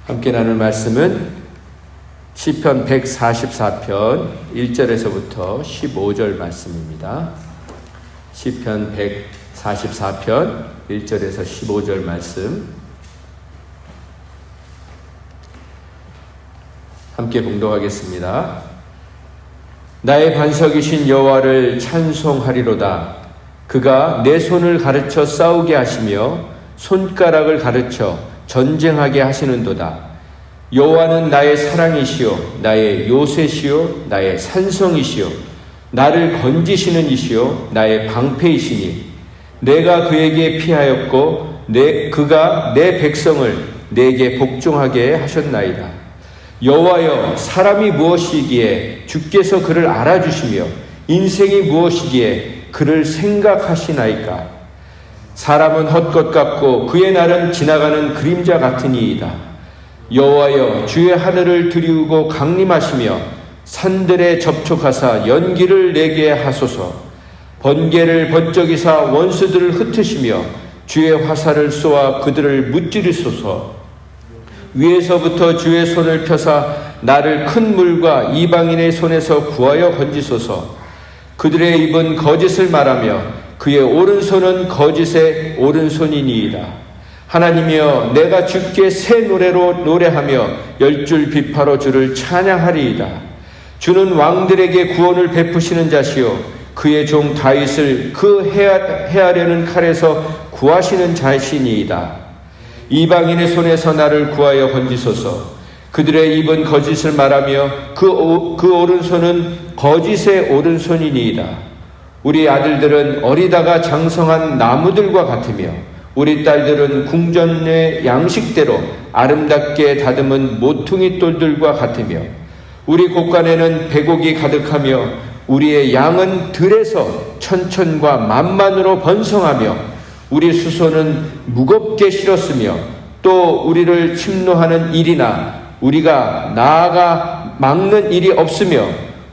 함께 나눌 말씀은 시편 144편 1절에서부터 15절 말씀입니다. 시편 144편 1절에서 15절 말씀 함께 봉독하겠습니다. 나의 반석이신 여호와를 찬송하리로다. 그가 내 손을 가르쳐 싸우게 하시며 손가락을 가르쳐 전쟁하게 하시는도다. 여호와는 나의 사랑이시요 나의 요새시요 나의 산성이시요 나를 건지시는 이시요 나의 방패이시니 내가 그에게 피하였고 그가 내 백성을 내게 복종하게 하셨나이다. 여호와여, 사람이 무엇이기에 주께서 그를 알아주시며 인생이 무엇이기에 그를 생각하시나이까. 사람은 헛것 같고 그의 날은 지나가는 그림자 같으니이다. 여호와여, 주의 하늘을 들이우고 강림하시며 산들에 접촉하사 연기를 내게 하소서. 번개를 번쩍이사 원수들을 흩으시며 주의 화살을 쏘아 그들을 무찌르소서. 위에서부터 주의 손을 펴사 나를 큰 물과 이방인의 손에서 구하여 건지소서. 그들의 입은 거짓을 말하며 그의 오른손은 거짓의 오른손이니이다. 하나님이여, 내가 주께 새 노래로 노래하며 10줄 비파로 주를 찬양하리이다. 주는 왕들에게 구원을 베푸시는 자시요 그의 종 다윗을 그 해하려는 칼에서 구하시는 자시니이다. 이방인의 손에서 나를 구하여 건지소서. 그들의 입은 거짓을 말하며 그 오른손은 거짓의 오른손이니이다. 우리 아들들은 어리다가 장성한 나무들과 같으며 우리 딸들은 궁전의 양식대로 아름답게 다듬은 모퉁이 돌들과 같으며 우리 곳간에는 배곡이 가득하며 우리의 양은 들에서 천천과 만만으로 번성하며 우리 수소는 무겁게 실었으며 또 우리를 침노하는 일이나 우리가 나아가 막는 일이 없으며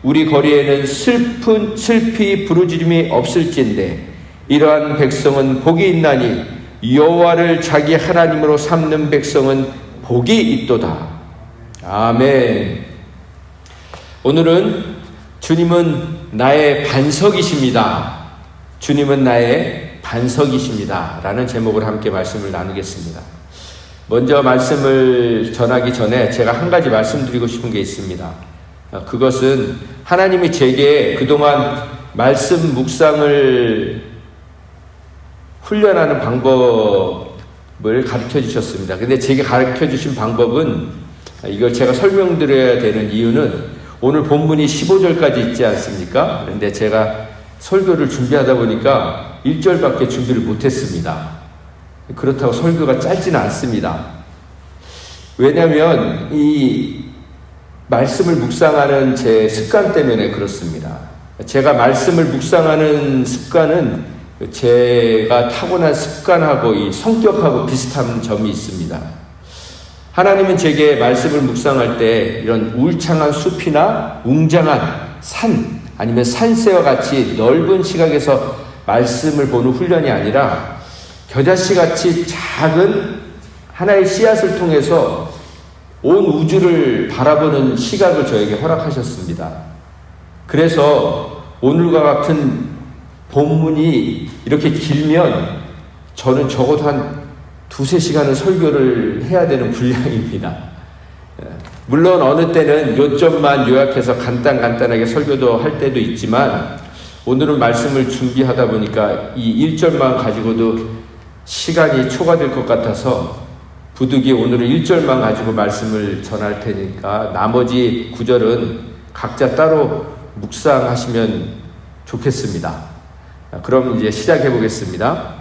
우리 거리에는 슬피 부르짖음이 없을진데 이러한 백성은 복이 있나니 여호와를 자기 하나님으로 삼는 백성은 복이 있도다. 아멘. 오늘은 주님은 나의 반석이십니다. 주님은 나의 반석이십니다. 라는 제목으로 함께 말씀을 나누겠습니다. 먼저 말씀을 전하기 전에 제가 한 가지 말씀드리고 싶은 게 있습니다. 그것은 하나님이 제게 그동안 말씀 묵상을 훈련하는 방법을 가르쳐 주셨습니다. 근데 제게 가르쳐 주신 방법은 이걸 제가 설명드려야 되는 이유는 오늘 본문이 15절까지 있지 않습니까? 그런데 제가 설교를 준비하다 보니까 1절밖에 준비를 못했습니다. 그렇다고 설교가 짧지는 않습니다. 왜냐하면 이 말씀을 묵상하는 제 습관 때문에 그렇습니다. 제가 말씀을 묵상하는 습관은 제가 타고난 습관하고 이 성격하고 비슷한 점이 있습니다. 하나님은 제게 말씀을 묵상할 때 이런 울창한 숲이나 웅장한 산 아니면 산새와 같이 넓은 시각에서 말씀을 보는 훈련이 아니라 겨자씨같이 작은 하나의 씨앗을 통해서 온 우주를 바라보는 시각을 저에게 허락하셨습니다. 그래서 오늘과 같은 본문이 이렇게 길면 저는 적어도 한 2-3시간은 설교를 해야 되는 분량입니다. 물론 어느 때는 요점만 요약해서 간단하게 설교도 할 때도 있지만 오늘은 말씀을 준비하다 보니까 이 1절만 가지고도 시간이 초과될 것 같아서 부득이 오늘은 1절만 가지고 말씀을 전할 테니까 나머지 9절은 각자 따로 묵상하시면 좋겠습니다. 그럼 이제 시작해 보겠습니다.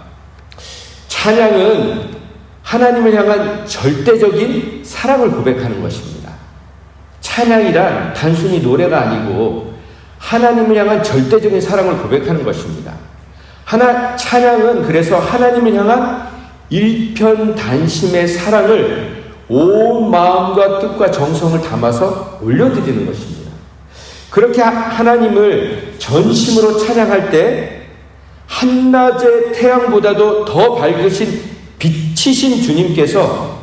찬양은 하나님을 향한 절대적인 사랑을 고백하는 것입니다. 찬양이란 단순히 노래가 아니고 하나님을 향한 절대적인 사랑을 고백하는 것입니다. 찬양은 그래서 하나님을 향한 일편단심의 사랑을 온 마음과 뜻과 정성을 담아서 올려드리는 것입니다. 그렇게 하나님을 전심으로 찬양할 때 한낮의 태양보다도 더 밝으신 빛이신 주님께서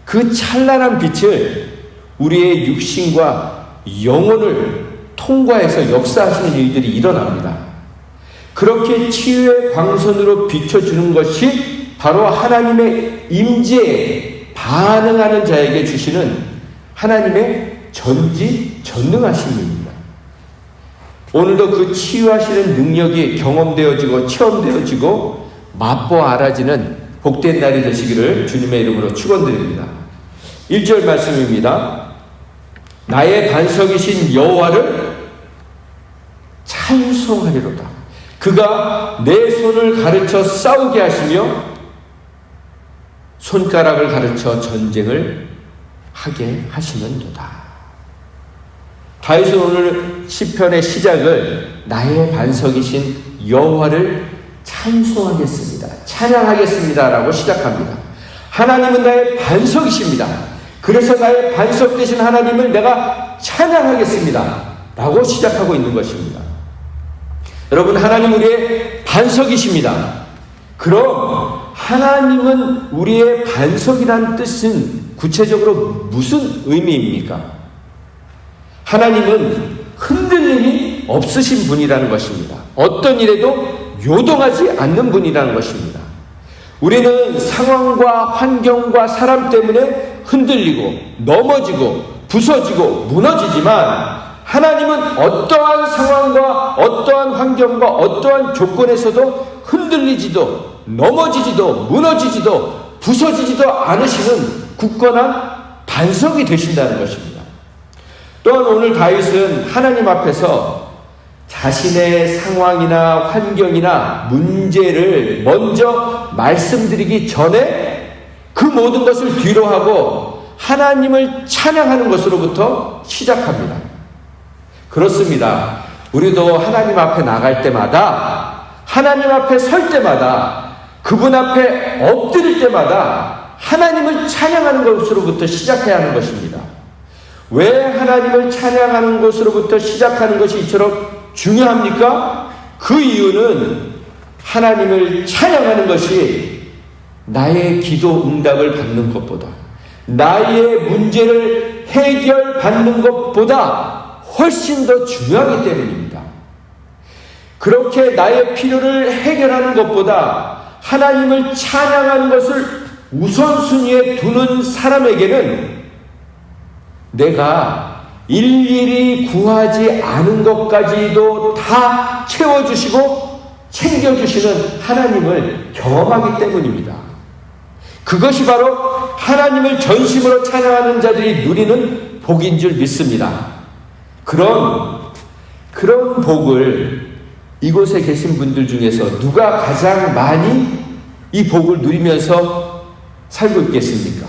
그 찬란한 빛을 우리의 육신과 영혼을 통과해서 역사하시는 일들이 일어납니다. 그렇게 치유의 광선으로 비춰주는 것이 바로 하나님의 임재에 반응하는 자에게 주시는 하나님의 전지전능하심입니다. 오늘도 그 치유하시는 능력이 경험되어지고 체험되어지고 맛보아 알아지는 복된 날이 되시기를 주님의 이름으로 축원드립니다. 1절 말씀입니다. 나의 반석이신 여호와를 찬송하리로다. 그가 내 손을 가르쳐 싸우게 하시며 손가락을 가르쳐 전쟁을 하게 하시는도다. 다윗은 오늘 시편의 시작을 나의 반석이신 여호와를 찬송하겠습니다, 찬양하겠습니다 라고 시작합니다. 하나님은 나의 반석이십니다. 그래서 나의 반석 되신 하나님을 내가 찬양하겠습니다 라고 시작하고 있는 것입니다. 여러분, 하나님 우리의 반석이십니다. 그럼 하나님은 우리의 반석이라는 뜻은 구체적으로 무슨 의미입니까? 하나님은 흔들림이 없으신 분이라는 것입니다. 어떤 일에도 요동하지 않는 분이라는 것입니다. 우리는 상황과 환경과 사람 때문에 흔들리고 넘어지고 부서지고 무너지지만 하나님은 어떠한 상황과 어떠한 환경과 어떠한 조건에서도 흔들리지도 넘어지지도 무너지지도 부서지지도 않으시는 굳건한 반석이 되신다는 것입니다. 또한 오늘 다윗은 하나님 앞에서 자신의 상황이나 환경이나 문제를 먼저 말씀드리기 전에 그 모든 것을 뒤로하고 하나님을 찬양하는 것으로부터 시작합니다. 그렇습니다. 우리도 하나님 앞에 나갈 때마다, 하나님 앞에 설 때마다, 그분 앞에 엎드릴 때마다 하나님을 찬양하는 것으로부터 시작해야 하는 것입니다. 왜 하나님을 찬양하는 것으로부터 시작하는 것이 이처럼 중요합니까? 그 이유는 하나님을 찬양하는 것이 나의 기도 응답을 받는 것보다, 나의 문제를 해결받는 것보다 훨씬 더 중요하기 때문입니다. 그렇게 나의 필요를 해결하는 것보다 하나님을 찬양하는 것을 우선순위에 두는 사람에게는 내가 일일이 구하지 않은 것까지도 다 채워주시고 챙겨주시는 하나님을 경험하기 때문입니다. 그것이 바로 하나님을 전심으로 찬양하는 자들이 누리는 복인 줄 믿습니다. 그런 복을 이곳에 계신 분들 중에서 누가 가장 많이 이 복을 누리면서 살고 있겠습니까?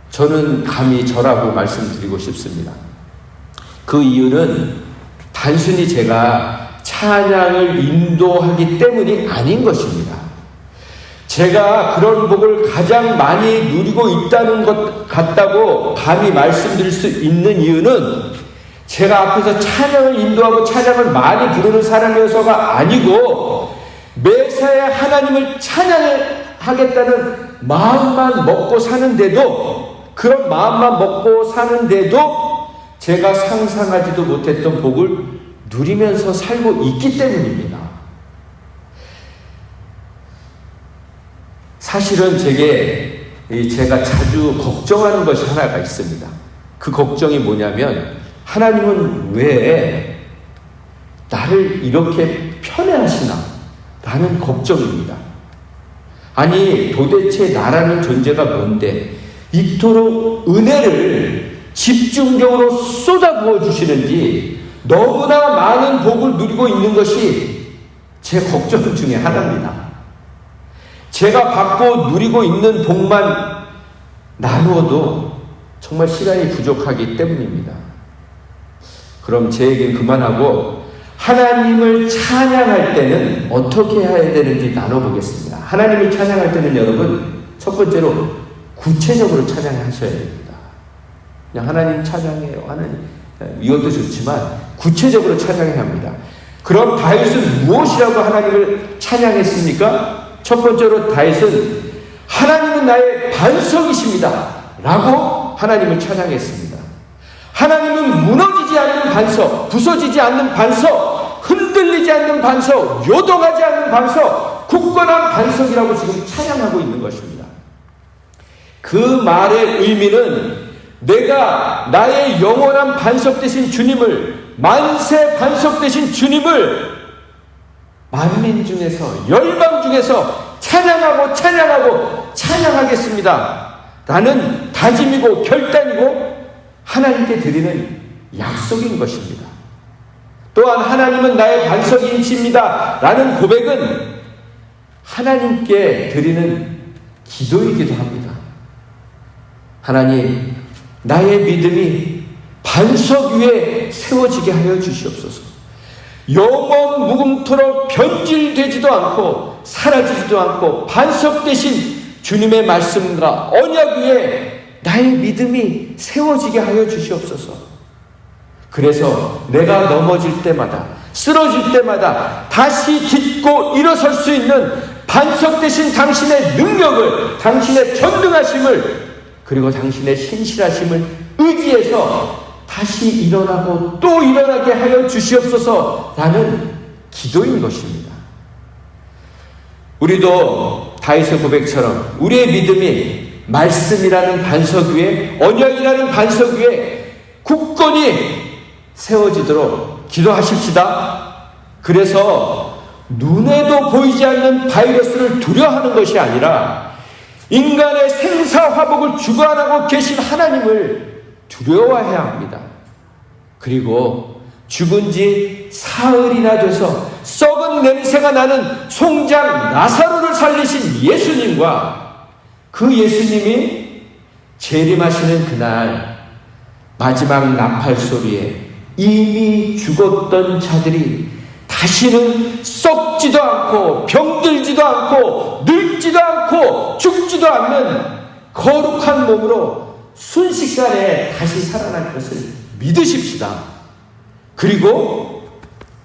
저는 감히 저라고 말씀드리고 싶습니다. 그 이유는 단순히 제가 찬양을 인도하기 때문이 아닌 것입니다. 제가 그런 복을 가장 많이 누리고 있다는 것 같다고 감히 말씀드릴 수 있는 이유는 제가 앞에서 찬양을 인도하고 찬양을 많이 부르는 사람이어서가 아니고 매사에 하나님을 찬양하겠다는 마음만 먹고 사는데도, 그런 마음만 먹고 사는데도 제가 상상하지도 못했던 복을 누리면서 살고 있기 때문입니다. 사실은 제가 자주 걱정하는 것이 하나가 있습니다. 그 걱정이 뭐냐면, 하나님은 왜 나를 이렇게 편애하시나? 라는 걱정입니다. 아니, 도대체 나라는 존재가 뭔데 이토록 은혜를 집중적으로 쏟아부어 주시는지 너무나 많은 복을 누리고 있는 것이 제 걱정 중에 하나입니다. 제가 받고 누리고 있는 복만 나누어도 정말 시간이 부족하기 때문입니다. 그럼 제 얘기는 그만하고 하나님을 찬양할 때는 어떻게 해야 되는지 나눠보겠습니다. 하나님을 찬양할 때는 여러분, 첫 번째로 구체적으로 찬양하셔야 됩니다. 그냥 하나님 찬양해요, 하나님, 이것도 좋지만 구체적으로 찬양해야 합니다. 그럼 다윗은 무엇이라고 하나님을 찬양했습니까? 첫 번째로 다윗은 하나님은 나의 반석이십니다 라고 하나님을 찬양했습니다. 하나님은 무너지지 않는 반석, 부서지지 않는 반석, 흔들리지 않는 반석, 요동하지 않는 반석, 굳건한 반석이라고 지금 찬양하고 있는 것입니다. 그 말의 의미는 내가 나의 영원한 반석 되신 주님을, 만세 반석 되신 주님을 만민 중에서, 열방 중에서 찬양하겠습니다 라는 다짐이고 결단이고 하나님께 드리는 약속인 것입니다. 또한 하나님은 나의 반석이십니다 라는 고백은 하나님께 드리는 기도이기도 합니다. 하나님, 나의 믿음이 반석 위에 세워지게 하여 주시옵소서. 영원 무궁토록 변질되지도 않고 사라지지도 않고 반석 되신 주님의 말씀과 언약 위에 나의 믿음이 세워지게 하여 주시옵소서. 그래서 내가 넘어질 때마다, 쓰러질 때마다 다시 딛고 일어설 수 있는 반석 되신 당신의 능력을, 당신의 전능하심을, 그리고 당신의 신실하심을 의지해서 다시 일어나고 또 일어나게 하여 주시옵소서 라는 기도인 것입니다. 우리도 다윗의 고백처럼 우리의 믿음이 말씀이라는 반석 위에, 언약이라는 반석 위에 굳건히 세워지도록 기도하십시다. 그래서 눈에도 보이지 않는 바이러스를 두려워하는 것이 아니라 인간의 생사화복을 주관하고 계신 하나님을 두려워해야 합니다. 그리고 죽은 지 사흘이나 돼서 썩은 냄새가 나는 송장 나사로를 살리신 예수님과 그 예수님이 재림하시는 그날 마지막 나팔 소리에 이미 죽었던 자들이 다시는 썩지도 않고 병들지도 않고 늙지도 않고 죽지도 않는 거룩한 몸으로 순식간에 다시 살아날 것을 믿으십시다. 그리고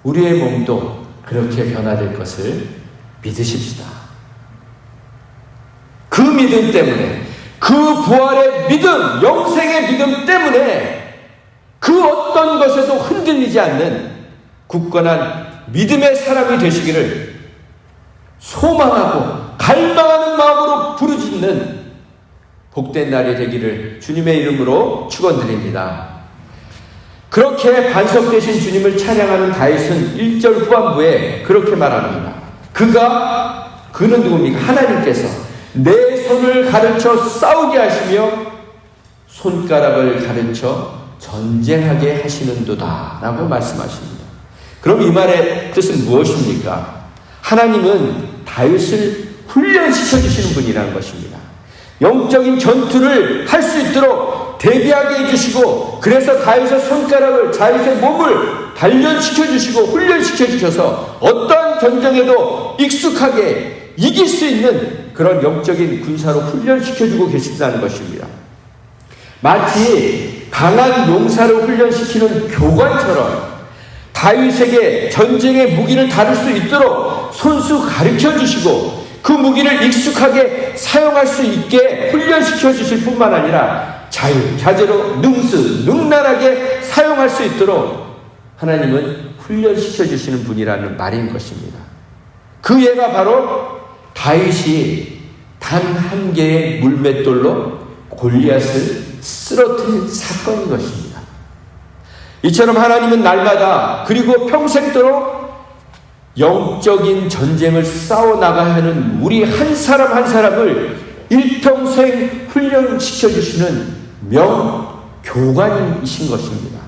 우리의 몸도 그렇게 변화될 것을 믿으십시다. 그 믿음 때문에, 그 부활의 믿음, 영생의 믿음 때문에 그 어떤 것에도 흔들리지 않는 굳건한 믿음의 사람이 되시기를 소망하고 갈망하는 마음으로 부르짖는 복된 날이 되기를 주님의 이름으로 축원드립니다. 그렇게 반석 되신 주님을 찬양하는 다윗은 1절 후반부에 그렇게 말합니다. 그는 누굽니까? 하나님께서 내 손을 가르쳐 싸우게 하시며 손가락을 가르쳐 전쟁하게 하시는도다 라고 말씀하십니다. 그럼 이 말의 뜻은 무엇입니까? 하나님은 다윗을 훈련시켜 주시는 분이라는 것입니다. 영적인 전투를 할 수 있도록 대비하게 해주시고, 그래서 다윗의 손가락을, 다윗의 몸을 단련시켜 주시고 훈련시켜 주셔서 어떠한 전쟁에도 익숙하게 이길 수 있는 그런 영적인 군사로 훈련시켜 주고 계신다는 것입니다. 마치 강한 용사를 훈련시키는 교관처럼 다윗에게 전쟁의 무기를 다룰 수 있도록 손수 가르쳐 주시고 그 무기를 익숙하게 사용할 수 있게 훈련시켜 주실 뿐만 아니라 자유자재로 능란하게 사용할 수 있도록 하나님은 훈련시켜 주시는 분이라는 말인 것입니다. 그 예가 바로 다윗이 단 한 개의 물맷돌로 골리앗을 쓰러뜨린 사건인 것입니다. 이처럼 하나님은 날마다 그리고 평생도록 영적인 전쟁을 싸워나가야 하는 우리 한 사람 한 사람을 일평생 훈련시켜 주시는 명교관이신 것입니다.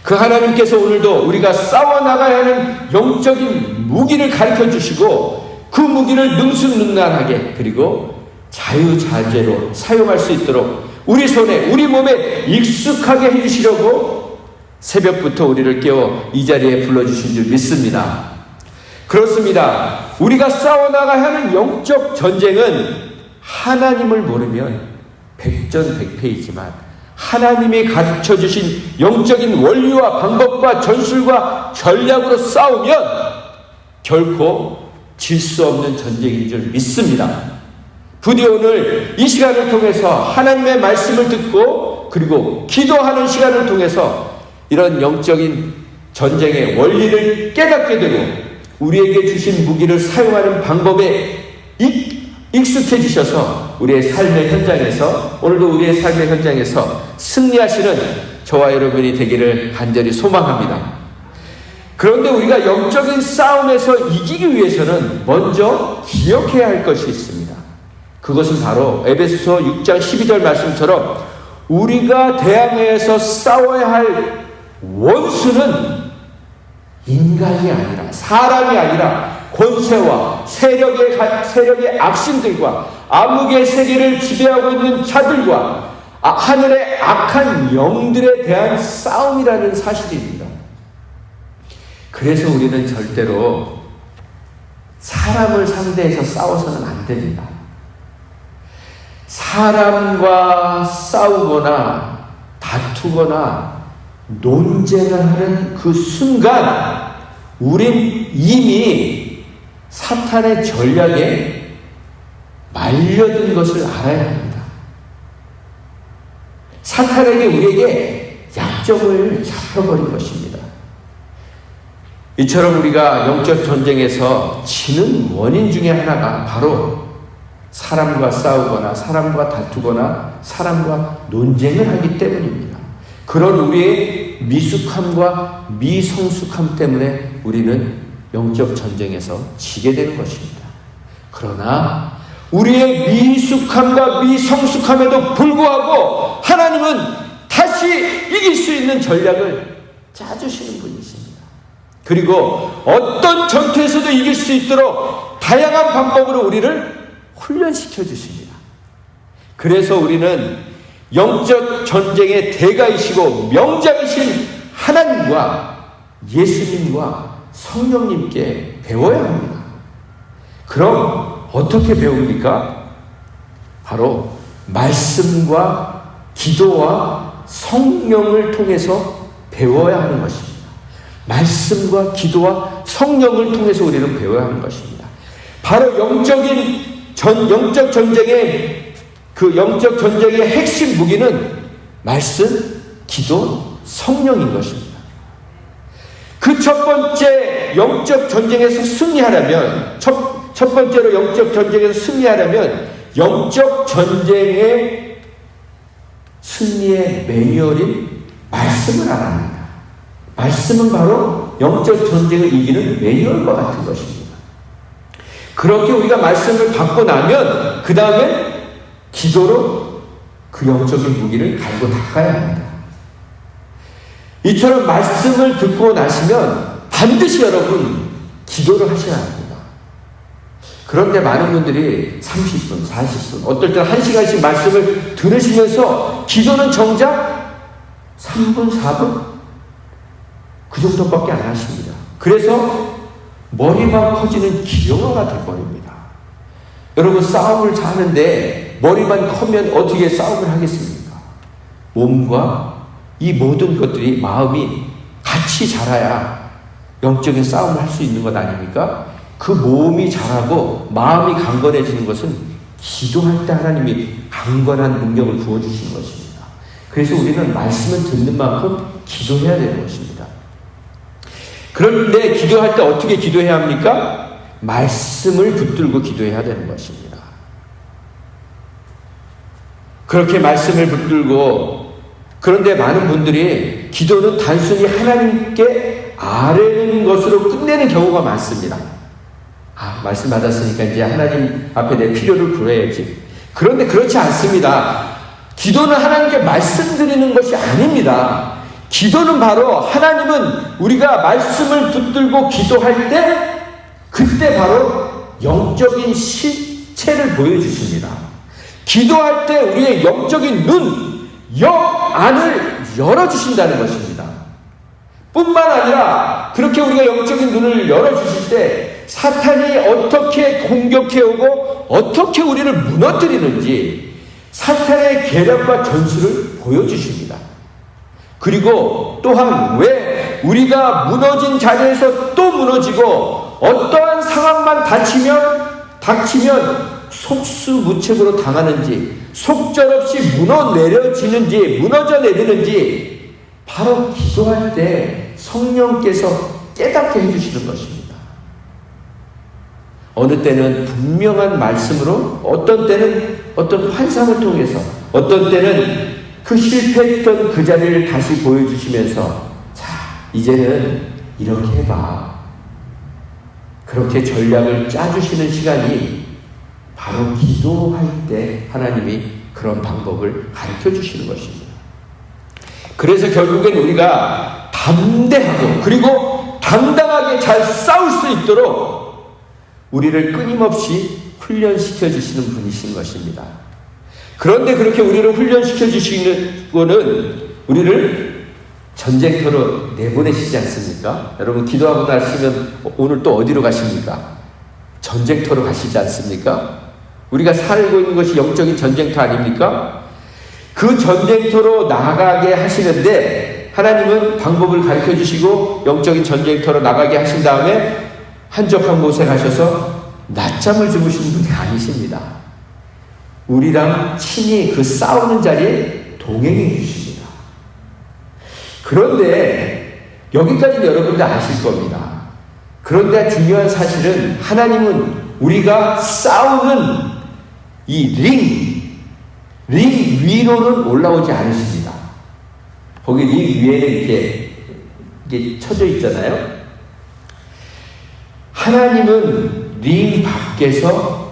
그 하나님께서 오늘도 우리가 싸워나가야 하는 영적인 무기를 가르쳐 주시고 그 무기를 능수능란하게 그리고 자유자재로 사용할 수 있도록 우리 손에 우리 몸에 익숙하게 해주시려고 새벽부터 우리를 깨워 이 자리에 불러주신 줄 믿습니다. 그렇습니다. 우리가 싸워나가야 하는 영적 전쟁은 하나님을 모르면 백전백패이지만 하나님이 가르쳐주신 영적인 원리와 방법과 전술과 전략으로 싸우면 결코 질 수 없는 전쟁인 줄 믿습니다. 부디 오늘 이 시간을 통해서 하나님의 말씀을 듣고 그리고 기도하는 시간을 통해서 이런 영적인 전쟁의 원리를 깨닫게 되고 우리에게 주신 무기를 사용하는 방법에 익숙해지셔서 우리의 삶의 현장에서 오늘도 우리의 삶의 현장에서 승리하시는 저와 여러분이 되기를 간절히 소망합니다. 그런데 우리가 영적인 싸움에서 이기기 위해서는 먼저 기억해야 할 것이 있습니다. 그것은 바로 에베소서 6장 12절 말씀처럼 우리가 대항해서 싸워야 할 원수는 인간이 아니라 사람이 아니라 권세와 세력의 악신들과 암흑의 세계를 지배하고 있는 자들과 하늘의 악한 영들에 대한 싸움이라는 사실입니다. 그래서 우리는 절대로 사람을 상대해서 싸워서는 안 됩니다. 사람과 싸우거나 다투거나 논쟁을 하는 그 순간 우린 이미 사탄의 전략에 말려든 것을 알아야 합니다. 사탄에게 우리에게 약점을 잡혀버린 것입니다. 이처럼 우리가 영적 전쟁에서 지는 원인 중에 하나가 바로 사람과 싸우거나 사람과 다투거나 사람과 논쟁을 하기 때문입니다. 그런 우리의 미숙함과 미성숙함 때문에 우리는 영적 전쟁에서 지게 되는 것입니다. 그러나 우리의 미숙함과 미성숙함에도 불구하고 하나님은 다시 이길 수 있는 전략을 짜주시는 분이십니다. 그리고 어떤 전투에서도 이길 수 있도록 다양한 방법으로 우리를 훈련시켜 주십니다. 그래서 우리는 영적 전쟁의 대가이시고 명장이신 하나님과 예수님과 성령님께 배워야 합니다. 그럼 어떻게 배웁니까? 바로 말씀과 기도와 성령을 통해서 배워야 하는 것입니다. 말씀과 기도와 성령을 통해서 우리는 배워야 하는 것입니다. 바로 영적 전쟁의 영적 전쟁의 핵심 무기는 말씀, 기도, 성령인 것입니다. 그 첫 번째 영적 전쟁에서 승리하려면 첫 번째로 영적 전쟁에서 승리하려면 영적 전쟁의 승리의 매뉴얼인 말씀을 알아야 합니다. 말씀은 바로 영적 전쟁을 이기는 매뉴얼과 같은 것입니다. 그렇게 우리가 말씀을 받고 나면 그 다음에 기도로 그 영적인 무기를 갈고 닦아야 합니다. 이처럼 말씀을 듣고 나시면 반드시 여러분 기도를 하셔야 합니다. 그런데 많은 분들이 30분, 40분, 어떨 때는 1시간씩 말씀을 들으시면서 기도는 정작 3분, 4분 그 정도밖에 안 하십니다. 그래서 머리만 커지는 기형아가 되어버립니다. 여러분 싸움을 하는데 머리만 커면 어떻게 싸움을 하겠습니까? 몸과 이 모든 것들이 마음이 같이 자라야 영적인 싸움을 할 수 있는 것 아닙니까? 그 몸이 자라고 마음이 강건해지는 것은 기도할 때 하나님이 강건한 능력을 부어주시는 것입니다. 그래서 우리는 말씀을 듣는 만큼 기도해야 되는 것입니다. 그런데 기도할 때 어떻게 기도해야 합니까? 말씀을 붙들고 기도해야 되는 것입니다. 그렇게 말씀을 붙들고 그런데 많은 분들이 기도는 단순히 하나님께 아뢰는 것으로 끝내는 경우가 많습니다. 말씀 받았으니까 이제 하나님 앞에 내 필요를 구해야지. 그런데 그렇지 않습니다. 기도는 하나님께 말씀드리는 것이 아닙니다. 기도는 바로 하나님은 우리가 말씀을 붙들고 기도할 때 그때 바로 영적인 실체를 보여주십니다. 기도할 때 우리의 영적인 눈, 영안을 열어주신다는 것입니다. 뿐만 아니라 그렇게 우리가 영적인 눈을 열어주실 때 사탄이 어떻게 공격해오고 어떻게 우리를 무너뜨리는지 사탄의 계략과 전술을 보여주십니다. 그리고 또한 왜 우리가 무너진 자리에서 또 무너지고 어떠한 상황만 닥치면 속수무책으로 당하는지, 속절없이 무너져 내리는지 바로 기도할 때 성령께서 깨닫게 해주시는 것입니다. 어느 때는 분명한 말씀으로, 어떤 때는 어떤 환상을 통해서, 어떤 때는 그 실패했던 그 자리를 다시 보여주시면서, 자, 이제는 이렇게 해봐. 그렇게 전략을 짜주시는 시간이 바로 기도할 때 하나님이 그런 방법을 가르쳐 주시는 것입니다. 그래서 결국엔 우리가 담대하고 그리고 당당하게 잘 싸울 수 있도록 우리를 끊임없이 훈련시켜 주시는 분이신 것입니다. 그런데 그렇게 우리를 훈련시켜 주시는 거는 우리를 전쟁터로 내보내시지 않습니까? 여러분 기도하고 나시면 오늘 또 어디로 가십니까? 전쟁터로 가시지 않습니까? 우리가 살고 있는 것이 영적인 전쟁터 아닙니까? 그 전쟁터로 나가게 하시는데 하나님은 방법을 가르쳐 주시고 영적인 전쟁터로 나가게 하신 다음에 한적한 곳에 가셔서 낮잠을 주무시는 분이 아니십니다. 우리랑 친히 그 싸우는 자리에 동행해 주십니다. 그런데 여기까지는 여러분들 아실 겁니다. 그런데 중요한 사실은 하나님은 우리가 싸우는 이 링 위로는 올라오지 않으십니다. 거기 링 위에는 이게 쳐져 있잖아요. 하나님은 링 밖에서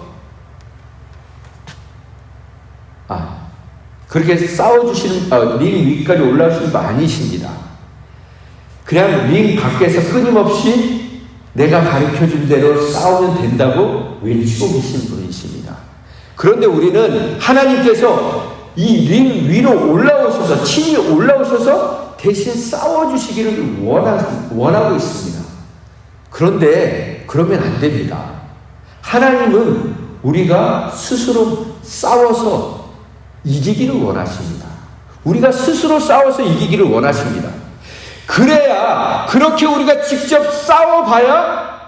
그렇게 싸워주시는, 링 위까지 올라오시는 분 아니십니다. 그냥 링 밖에서 끊임없이 내가 가르쳐준 대로 싸우면 된다고 외치고 계신 분이십니다. 그런데 우리는 하나님께서 이 링 위로 올라오셔서, 친히 올라오셔서 대신 싸워주시기를 원하고 있습니다. 그런데 그러면 안 됩니다. 하나님은 우리가 스스로 싸워서 이기기를 원하십니다. 우리가 스스로 싸워서 이기기를 원하십니다. 그래야, 그렇게 우리가 직접 싸워봐야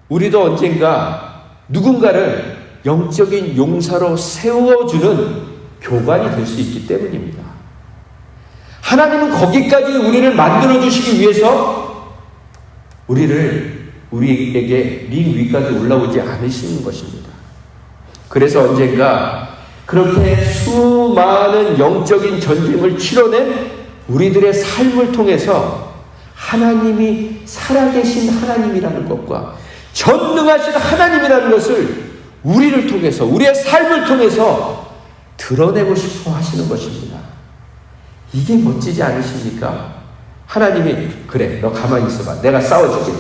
우리도 언젠가 누군가를 영적인 용사로 세워주는 교관이 될 수 있기 때문입니다. 하나님은 거기까지 우리를 만들어주시기 위해서 우리에게 링 위까지 올라오지 않으시는 것입니다. 그래서 언젠가 그렇게 수많은 영적인 전쟁을 치러낸 우리들의 삶을 통해서 하나님이 살아계신 하나님이라는 것과 전능하신 하나님이라는 것을 우리를 통해서, 우리의 삶을 통해서 드러내고 싶어 하시는 것입니다. 이게 멋지지 않으십니까? 하나님이 그래, 너 가만히 있어봐, 내가 싸워줄게.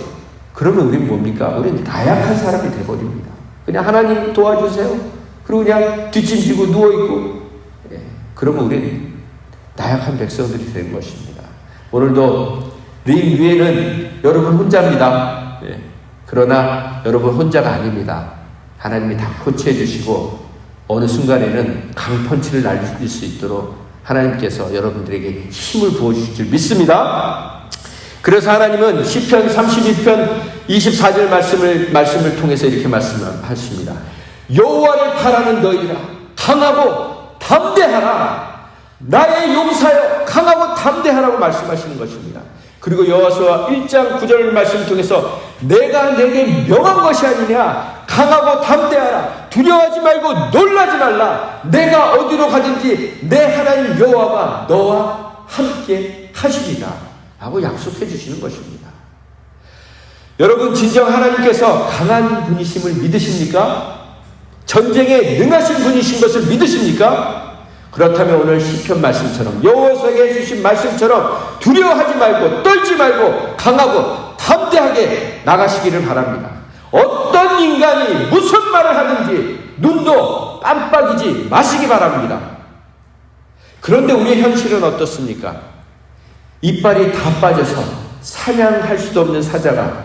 그러면 우린 뭡니까? 우린 나약한 사람이 돼버립니다. 그냥 하나님 도와주세요. 그리고 그냥 뒷짐지고 누워있고, 그러면 우린 나약한 백성들이 된 것입니다. 오늘도 링 위에는 여러분 혼자입니다. 그러나 여러분 혼자가 아닙니다. 하나님이 다 코치해 주시고 어느 순간에는 강펀치를 날릴 수 있도록 하나님께서 여러분들에게 힘을 부어주실 줄 믿습니다. 그래서 하나님은 시편 32편 24절 말씀을 통해서 이렇게 말씀하십니다. 여호와를 바라는 너희라, 강하고 담대하라. 나의 용사여, 강하고 담대하라고 말씀하시는 것입니다. 그리고 여호수아 1장 9절 말씀을 통해서 내가 내게 명한 것이 아니냐, 강하고 담대하라, 두려워하지 말고 놀라지 말라. 내가 어디로 가든지 내 하나님 여호와가 너와 함께 하시리라 라고 약속해 주시는 것입니다. 여러분, 진정 하나님께서 강한 분이심을 믿으십니까? 전쟁에 능하신 분이신 것을 믿으십니까? 그렇다면 오늘 시편 말씀처럼, 여호와에게 해주신 말씀처럼 두려워하지 말고 떨지 말고 강하고 담대하게 나가시기를 바랍니다. 어떤 인간이 무슨 말을 하든지 눈도 깜빡이지 마시기 바랍니다. 그런데 우리의 현실은 어떻습니까? 이빨이 다 빠져서 사냥할 수도 없는 사자가,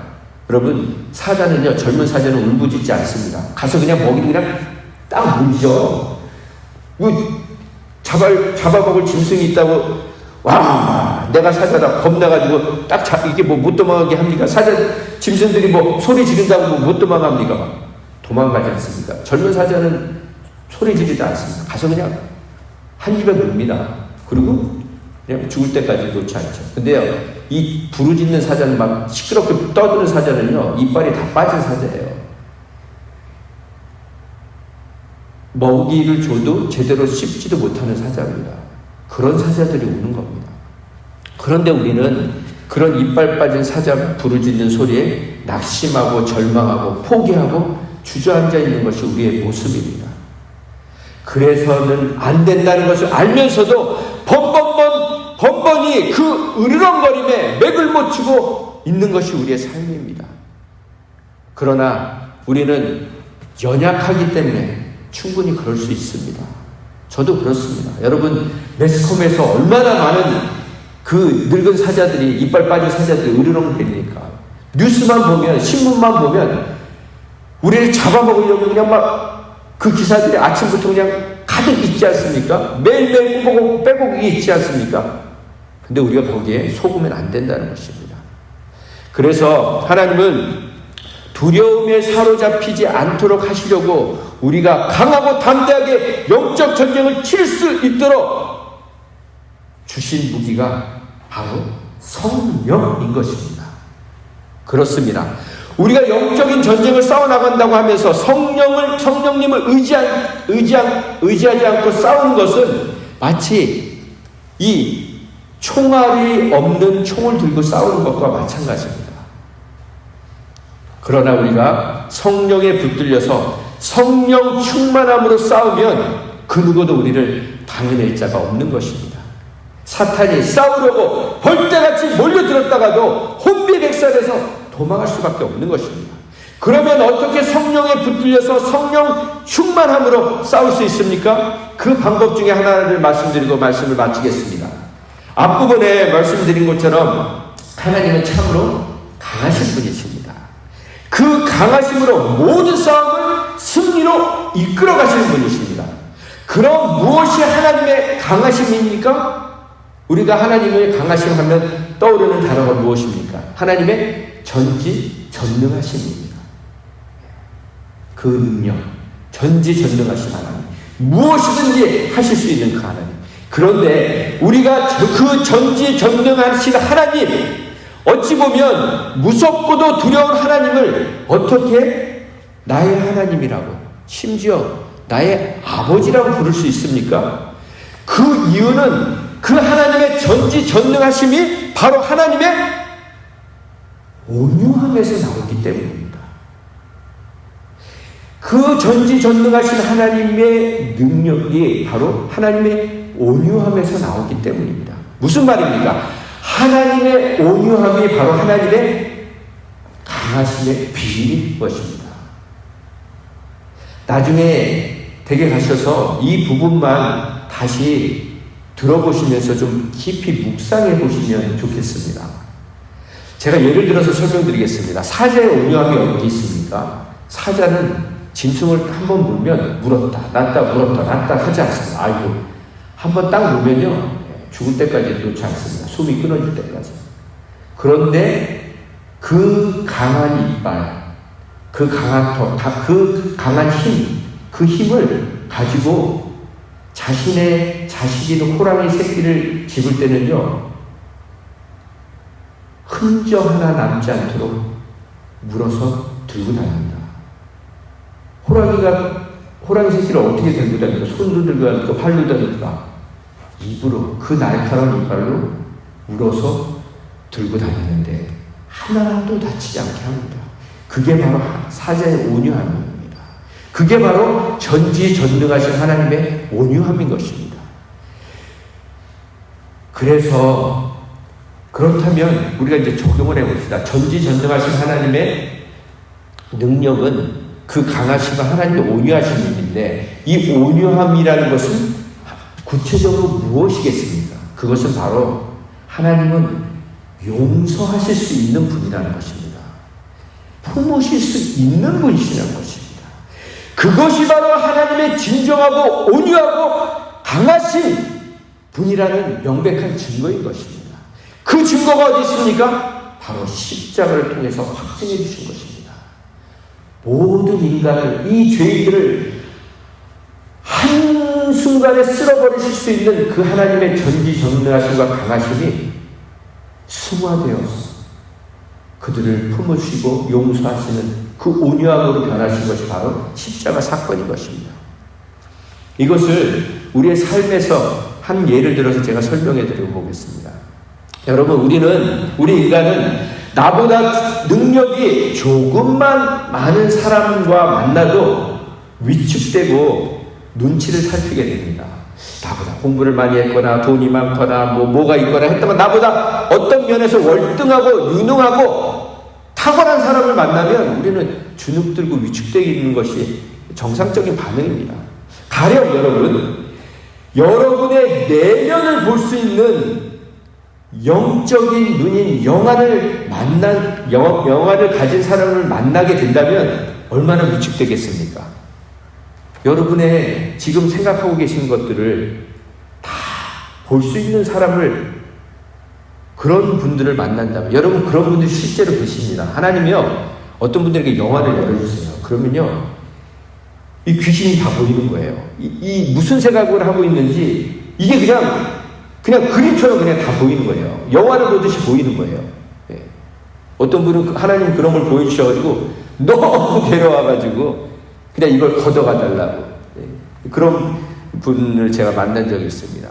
여러분, 사자는요, 젊은 사자는 울부짖지 않습니다. 가서 그냥 먹이는 그냥 딱 물죠. 잡아먹을 짐승이 있다고, 와, 내가 사자다 겁나가지고 이게 못 도망가게 합니까? 짐승들이 소리 지른다고 못 도망갑니까? 도망가지 않습니까? 젊은 사자는 소리 지르지 않습니다. 가서 그냥 한 입에 뭅니다. 그리고 그냥 죽을 때까지 놓지 않죠. 근데요, 이 부르짖는 사자는 막 시끄럽게 떠드는 사자는요, 이빨이 다 빠진 사자예요. 먹이를 줘도 제대로 씹지도 못하는 사자입니다. 그런 사자들이 오는 겁니다. 그런데 우리는 그런 이빨 빠진 사자 부르짖는 소리에 낙심하고 절망하고 포기하고 주저앉아 있는 것이 우리의 모습입니다. 그래서는 안 된다는 것을 알면서도 번번이 그 으르렁거림에 맥을 못 추고 있는 것이 우리의 삶입니다. 그러나 우리는 연약하기 때문에 충분히 그럴 수 있습니다. 저도 그렇습니다. 여러분, 매스컴에서 얼마나 많은 그 늙은 사자들이, 이빨 빠진 사자들이 으르렁거립니까? 뉴스만 보면, 신문만 보면 우리를 잡아먹으려고 그냥 막 그 기사들이 아침부터 그냥 가득 있지 않습니까? 매일매일 빼곡히 있지 않습니까? 근데 우리가 거기에 속으면 안 된다는 것입니다. 그래서 하나님은 두려움에 사로잡히지 않도록 하시려고 우리가 강하고 담대하게 영적 전쟁을 칠 수 있도록 주신 무기가 바로 성령인 것입니다. 그렇습니다. 우리가 영적인 전쟁을 싸워나간다고 하면서 성령님을 의지하지 않고 싸우는 것은 마치 이 총알이 없는 총을 들고 싸우는 것과 마찬가지입니다. 그러나 우리가 성령에 붙들려서 성령 충만함으로 싸우면 그 누구도 우리를 당해낼 자가 없는 것입니다. 사탄이 싸우려고 벌떼같이 몰려들었다가도 혼비백산해서 도망갈 수밖에 없는 것입니다. 그러면 어떻게 성령에 붙들려서 성령 충만함으로 싸울 수 있습니까? 그 방법 중에 하나를 말씀드리고 말씀을 마치겠습니다. 앞부분에 말씀드린 것처럼 하나님은 참으로 강하신 분이십니다. 그 강하심으로 모든 싸움을 승리로 이끌어 가시는 분이십니다. 그럼 무엇이 하나님의 강하심입니까? 우리가 하나님의 강하심 하면 떠오르는 단어가 무엇입니까? 하나님의 전지전능하심입니다. 그 능력, 전지전능하신 하나님, 무엇이든지 하실 수 있는 그 하나님. 그런데 우리가 그 전지전능하신 하나님, 어찌 보면 무섭고도 두려운 하나님을 어떻게 나의 하나님이라고, 심지어 나의 아버지라고 부를 수 있습니까? 그 이유는 그 하나님의 전지전능하심이 바로 하나님의 온유함에서 나오기 때문입니다. 그 전지전능하신 하나님의 능력이 바로 하나님의 온유함에서 나오기 때문입니다. 무슨 말입니까? 하나님의 온유함이 바로 하나님의 강하심의 비밀인 것입니다. 나중에 댁에 가셔서 이 부분만 다시 들어보시면서 좀 깊이 묵상해 보시면 좋겠습니다. 제가 예를 들어서 설명드리겠습니다. 사자의 온유함이 어디 있습니까? 사자는 짐승을 한번 물면 물었다, 놨다, 물었다, 놨다 하지 않습니다. 아이고, 한번 딱 물면요, 죽을 때까지 놓지 않습니다. 숨이 끊어질 때까지. 그런데 그 강한 이빨, 그 강한 힘, 그 힘을 가지고 자식인 호랑이 새끼를 집을 때는요, 흔적 하나 남지 않도록 물어서 들고 다닙니다. 호랑이 새끼를 어떻게 들고 다닙니까? 손으로 들고 다닙니까? 팔로 다닙니까? 입으로, 그 날카로운 이빨로 물어서 들고 다니는데 하나도 다치지 않게 합니다. 그게 바로 사자의 온유함입니다. 그게 바로 전지전능하신 하나님의 온유함인 것입니다. 그래서 그렇다면 우리가 이제 적용을 해봅시다. 전지전능하신 하나님의 능력은 그 강하시고 하나님의 온유하심인데, 이 온유함이라는 것은 구체적으로 무엇이겠습니까? 그것은 바로 하나님은 용서하실 수 있는 분이라는 것입니다. 품으실 수 있는 분이시라는 것입니다. 그것이 바로 하나님의 진정하고 온유하고 강하신 분이라는 명백한 증거인 것입니다. 그 증거가 어디 있습니까? 바로 십자가를 통해서 확증해 주신 것입니다. 모든 인간을, 이 죄인들을 한순간에 쓸어버리실 수 있는 그 하나님의 전지전능하심과 강하심이 승화되어 그들을 품으시고 용서하시는 그 온유함으로 변하신 것이 바로 십자가 사건인 것입니다. 이것을 우리의 삶에서 한 예를 들어서 제가 설명해 드리고 보겠습니다. 여러분, 우리 인간은 나보다 능력이 조금만 많은 사람과 만나도 위축되고 눈치를 살피게 됩니다. 나보다 공부를 많이 했거나 돈이 많거나 뭐가 있거나 했다면 나보다 어떤 면에서 월등하고 유능하고 탁월한 사람을 만나면 우리는 주눅 들고 위축되는 것이 정상적인 반응입니다. 가령 여러분의 내면을 볼 수 있는 영적인 눈인 영안을 가진 사람을 만나게 된다면 얼마나 위축되겠습니까? 여러분의 지금 생각하고 계신 것들을 다 볼 수 있는 그런 분들을 만난다면, 여러분 그런 분들이 실제로 계십니다. 하나님이요, 어떤 분들에게 영안을 열어주세요. 그러면요, 이 귀신이 다 보이는 거예요. 이 무슨 생각을 하고 있는지 이게 그냥 그림처럼 그냥 다 보이는 거예요. 영화를 보듯이 보이는 거예요. 예. 어떤 분은 하나님 그런 걸 보여주셔가지고 너무 괴로워가지고 그냥 이걸 걷어가 달라고. 예. 그런 분을 제가 만난 적이 있습니다.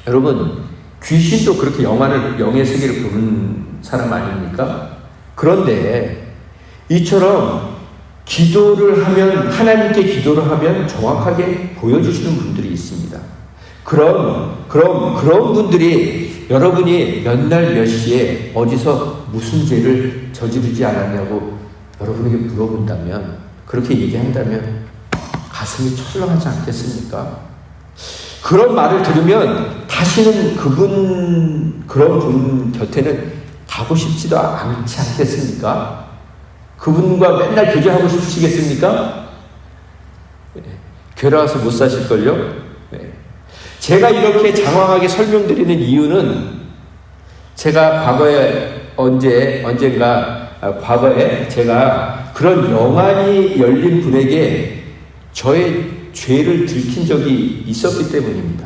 여러분, 귀신도 그렇게 영의 세계를 보는 사람 아닙니까? 그런데 이처럼 기도를 하면, 하나님께 기도를 하면 정확하게 보여주시는 분들이 있습니다. 그런 분들이 여러분이 몇 날 몇 시에 어디서 무슨 죄를 저지르지 않았냐고 여러분에게 물어본다면, 그렇게 얘기한다면 가슴이 철렁하지 않겠습니까? 그런 말을 들으면 다시는 그런 분 곁에는 가고 싶지도 않지 않겠습니까? 그분과 맨날 교제하고 싶으시겠습니까? 네. 괴로워서 못 사실걸요? 네. 제가 이렇게 장황하게 설명드리는 이유는 제가 과거에 제가 그런 영안이 열린 분에게 저의 죄를 들킨 적이 있었기 때문입니다.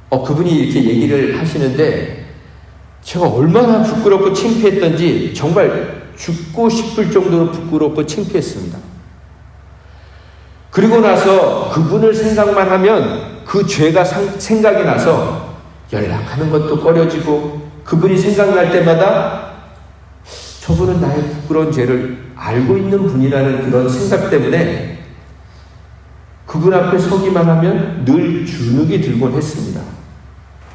그분이 이렇게 얘기를 하시는데 제가 얼마나 부끄럽고 창피했던지 정말 죽고 싶을 정도로 부끄럽고 창피했습니다. 그리고 나서 그분을 생각만 하면 그 죄가 생각이 나서 연락하는 것도 꺼려지고, 그분이 생각날 때마다 저분은 나의 부끄러운 죄를 알고 있는 분이라는 그런 생각 때문에 그분 앞에 서기만 하면 늘 주눅이 들곤 했습니다.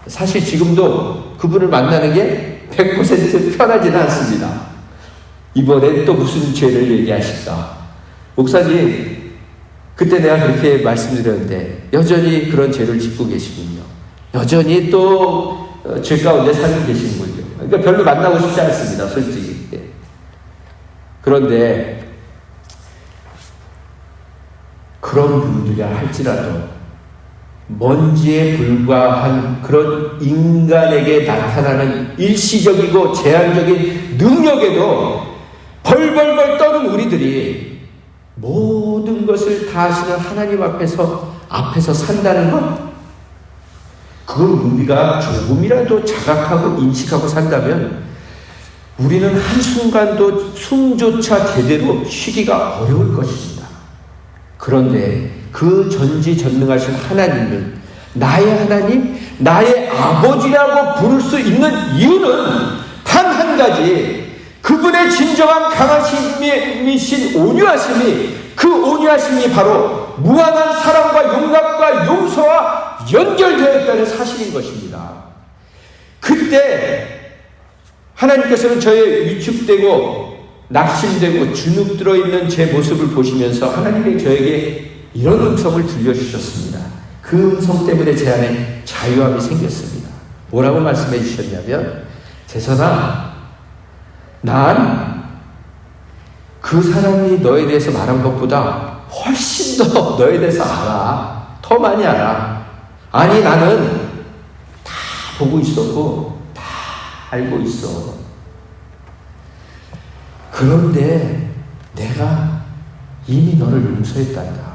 사실 지금도 그분을 만나는 게 100% 편하지는 않습니다. 이번엔 또 무슨 죄를 얘기하실까? 목사님, 그때 내가 그렇게 말씀드렸는데 여전히 그런 죄를 짓고 계시군요. 여전히 또 죄 가운데 살고 계시는군요. 그러니까 별로 만나고 싶지 않습니다, 솔직히. 그런데 그런 분들이라 할지라도 먼지에 불과한 그런 인간에게 나타나는 일시적이고 제한적인 능력에도 벌벌벌 떠는 우리들이 모든 것을 다 하시는 하나님 앞에서 산다는 것, 그걸 우리가 조금이라도 자각하고 인식하고 산다면 우리는 한순간도 숨조차 제대로 쉬기가 어려울 것입니다. 그런데 그 전지전능하신 하나님을 나의 하나님, 나의 아버지라고 부를 수 있는 이유는 단 한 가지, 그분의 진정한 강하심이신 온유하심이, 그 온유하심이 바로 무한한 사랑과 용납과 용서와 연결되어 있다는 사실인 것입니다. 그때 하나님께서는 저의 위축되고 낙심되고 주눅 들어있는 제 모습을 보시면서 하나님이 저에게 이런 음성을 들려주셨습니다. 그 음성 때문에 제 안에 자유함이 생겼습니다. 뭐라고 말씀해 주셨냐면, 재선아, 난 그 사람이 너에 대해서 말한 것보다 훨씬 더 너에 대해서 알아. 더 많이 알아. 아니, 나는 다 보고 있었고 다 알고 있어. 그런데 내가 이미 너를 용서했단다.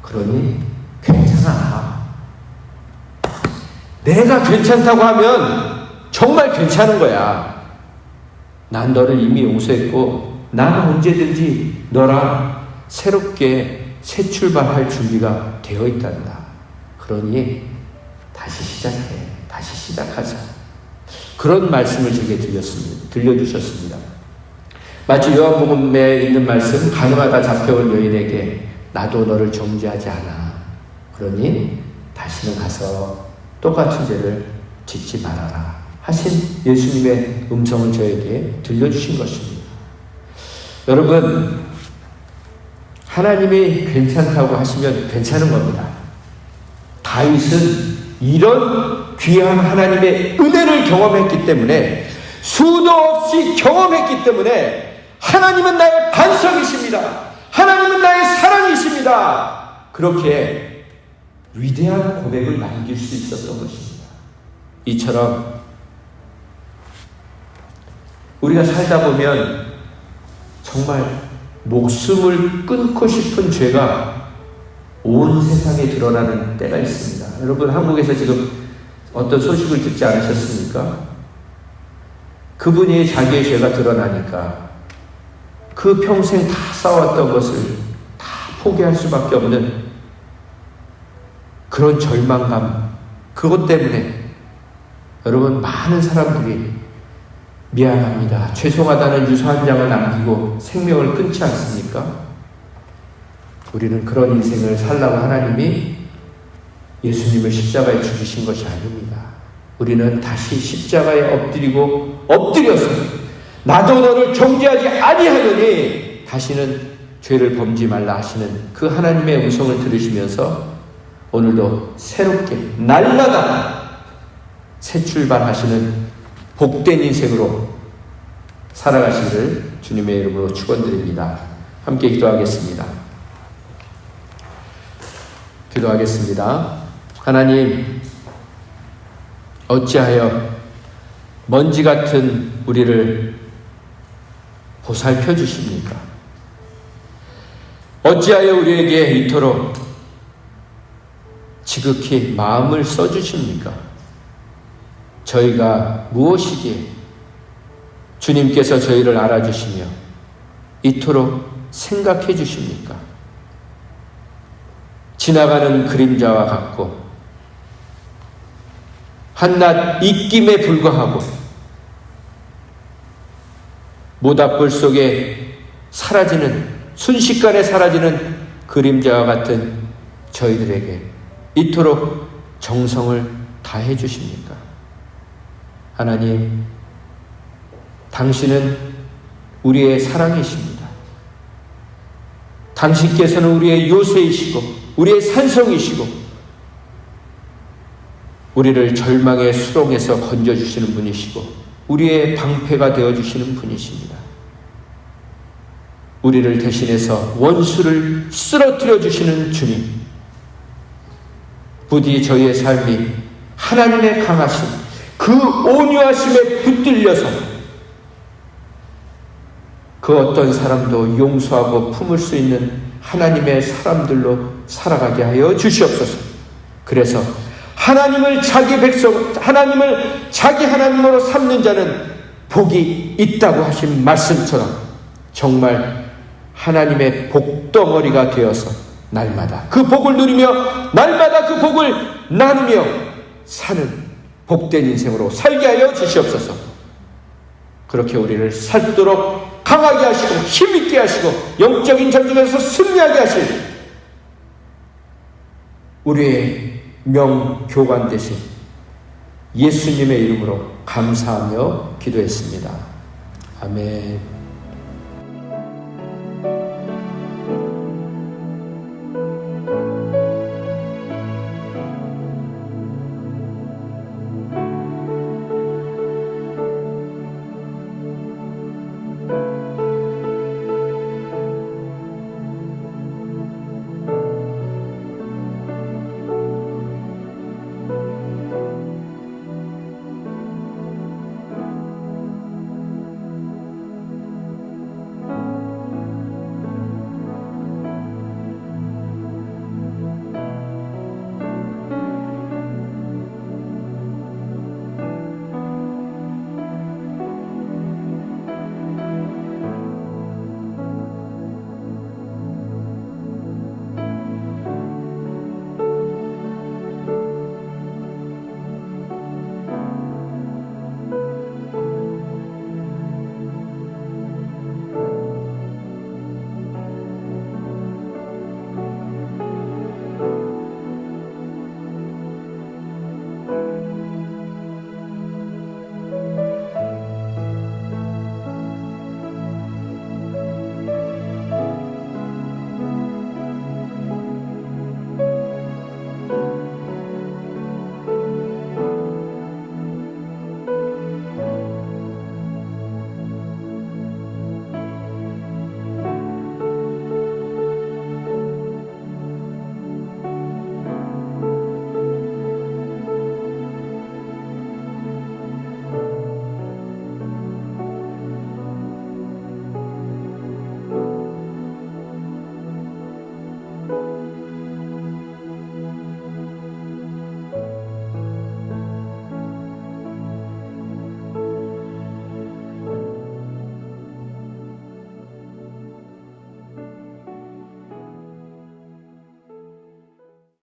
그러니 괜찮아. 내가 괜찮다고 하면 정말 괜찮은 거야. 난 너를 이미 용서했고 나는 언제든지 너랑 새롭게 새 출발할 준비가 되어 있단다. 그러니 다시 시작해. 다시 시작하자. 그런 말씀을 제게 들려주셨습니다. 마치 요한복음에 있는 말씀, 가늠하다 잡혀온 여인에게 나도 너를 정죄하지 않아. 그러니 다시는 가서 똑같은 죄를 짓지 말아라 하신 예수님의 음성을 저에게 들려주신 것입니다. 여러분, 하나님이 괜찮다고 하시면 괜찮은 겁니다. 다윗은 이런 귀한 하나님의 은혜를 경험했기 때문에, 수도 없이 경험했기 때문에 하나님은 나의 반석이십니다. 하나님은 나의 사랑이십니다. 그렇게 위대한 고백을 남길 수 있었던 것입니다. 이처럼 우리가 살다 보면 정말 목숨을 끊고 싶은 죄가 온 세상에 드러나는 때가 있습니다. 여러분, 한국에서 지금 어떤 소식을 듣지 않으셨습니까? 그분이 자기의 죄가 드러나니까 그 평생 다 쌓았던 것을 다 포기할 수밖에 없는 그런 절망감, 그것 때문에 여러분, 많은 사람들이 미안합니다, 죄송하다는 유서 한 장을 남기고 생명을 끊지 않습니까? 우리는 그런 인생을 살라고 하나님이 예수님을 십자가에 죽이신 것이 아닙니다. 우리는 다시 십자가에 엎드려서 나도 너를 정죄하지 아니하노니 다시는 죄를 범지 말라 하시는 그 하나님의 음성을 들으시면서 오늘도 새롭게 날마다 새 출발하시는 복된 인생으로 살아가시기를 주님의 이름으로 축원드립니다. 함께 기도하겠습니다. 하나님, 어찌하여 먼지 같은 우리를 보살펴 주십니까? 어찌하여 우리에게 이토록 지극히 마음을 써주십니까? 저희가 무엇이기에 주님께서 저희를 알아주시며 이토록 생각해 주십니까? 지나가는 그림자와 같고 한낱 입김에 불과하고 모닥불 속에 순식간에 사라지는 그림자와 같은 저희들에게 이토록 정성을 다해 주십니까? 하나님, 당신은 우리의 사랑이십니다. 당신께서는 우리의 요새이시고 우리의 산성이시고 우리를 절망의 수렁에서 건져주시는 분이시고 우리의 방패가 되어주시는 분이십니다. 우리를 대신해서 원수를 쓰러뜨려 주시는 주님, 부디 저희의 삶이 하나님의 강하심, 그 온유하심에 붙들려서 그 어떤 사람도 용서하고 품을 수 있는 하나님의 사람들로 살아가게 하여 주시옵소서. 그래서 하나님을 자기 하나님으로 삼는 자는 복이 있다고 하신 말씀처럼 정말 하나님의 복덩어리가 되어서 날마다 그 복을 누리며 날마다 그 복을 나누며 사는 복된 인생으로 살게 하여 주시옵소서. 그렇게 우리를 살도록 강하게 하시고 힘있게 하시고 영적인 전쟁에서 승리하게 하실 우리의 명교관 되신 예수님의 이름으로 감사하며 기도했습니다. 아멘.